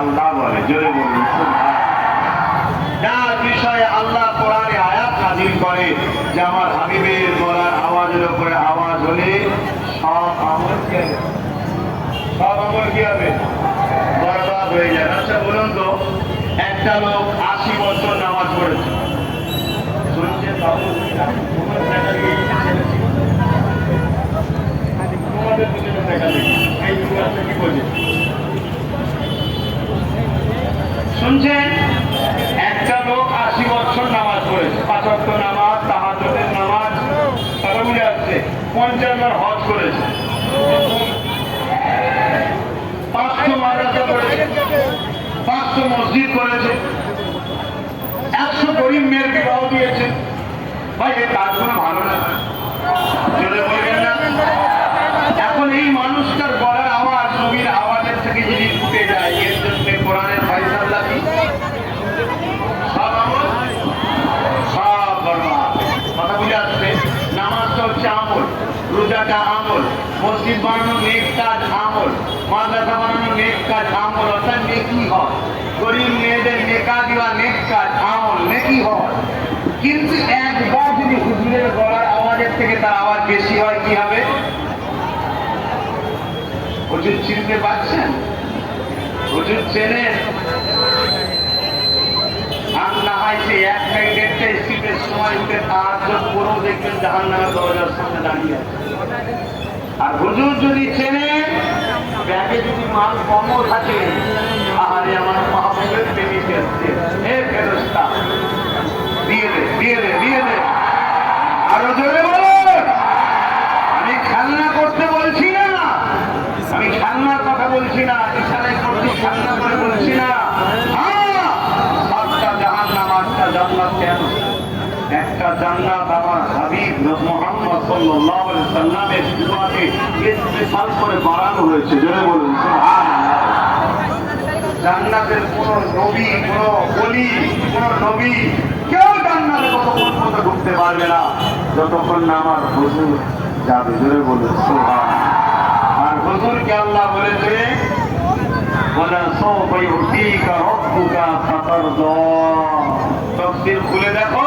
আল্লাহ বলে। জোরে বলুন সুবহান। যার বিষয়ে আল্লাহ কোরআনে আয়াত নাযিল করে যে আমার হাবিবের গলার আওয়াজের উপরে আওয়াজ হলে সব আমল কি হবে? সব আমল কি হবে? বরবাদ হয়ে যাবে। আচ্ছা বলুন তো, একটা লোক 80 বছর নামাজ পড়েছে, শুনছেন বাবু? শুনছেন, একটা লোক 80 বছর নামাজ পড়েছে, 5 ওয়াক্ত নামাজ, তাহাজ্জুদের নামাজ, তারা বুঝে আসছে, 50 বার হজ করেছে, 500 মাদ্রাসা করেছে, 500 মসজিদ করেছে, 100 গরিব মেয়ের বিবাহ দিয়েছে। ভাই এই কাজগুলো ভালো না, চলে বলবেন না? এখন এই মানুষটার গলার আওয়াজ নবীর আওয়াজের থেকে যদি ফুটে যায়, এর জন্য কোরআনের ফয়সালা কি? সব আমল সব বরবাদ। কথা বুঝে আসছে? নামাজটা হচ্ছে আমল, রোজাটা আমল, মসজিদ বানানো নেক কাজ আমল, মাদ্রাসা বানানো নেক কাজ আমল, অর্থাৎ নেকি হয়। গরিব মেয়েদের নেকা দেওয়া নেক কাজ আমল, নেকি হয়। কিন্তু একবার যদি হুজুরের গলার আওয়াজের থেকে তার আওয়াজ বেশি হয়, কি হবে? হুজুর চিনতে পারছেন? হুজুর চেনেন? আর না হয় সে এক সাইডেরটা স্ট্রিটের সময় উঠে তাহাজ্জুদ করেও দেখবেন জাহান্নামের দরজার সামনে দাঁড়িয়ে আছে। আর হুজুর যদি চেনেন, ব্যাগে যদি মাল কমও থাকে, আহারে আমার মাহবুবের প্রেমিক এসছে, হে ফেরেশতা দিয়ে দে, দিয়ে দে, দিয়ে দে। আরো জোরে বলো। আমি খেলনা করতে বলছি না, আমি খেলনার কথা বলছি না, ইশারায় করতে খেলনা করে বলছি না। সাতটা জাহান্নাম, আটটা জান্নাত। কেন? একটা জান্নাত আমার হাবিব মুহাম্মদ সাল্লাল্লাহু আলাইহি সাল্লামের দুআতে ইস্তেফাল করে বাড়ানো হয়েছে। জোরে বলুন সুবহানাল্লাহ। জান্নাতের কোন নবী, কোন ওলি, কোন নবী কেউ জান্নাতে ততক্ষণ পর্যন্ত ঢুকতে পারবে না যতক্ষণ না আমার হুজুর যাবে। জোরে বলুন সুবহানাল্লাহ। আর হুজুরকে আল্লাহ বলেছে, ওয়ালা সাওফা ইউতিকা রাব্বুকা ফাতারদা। তাফসীর খুলে দেখো,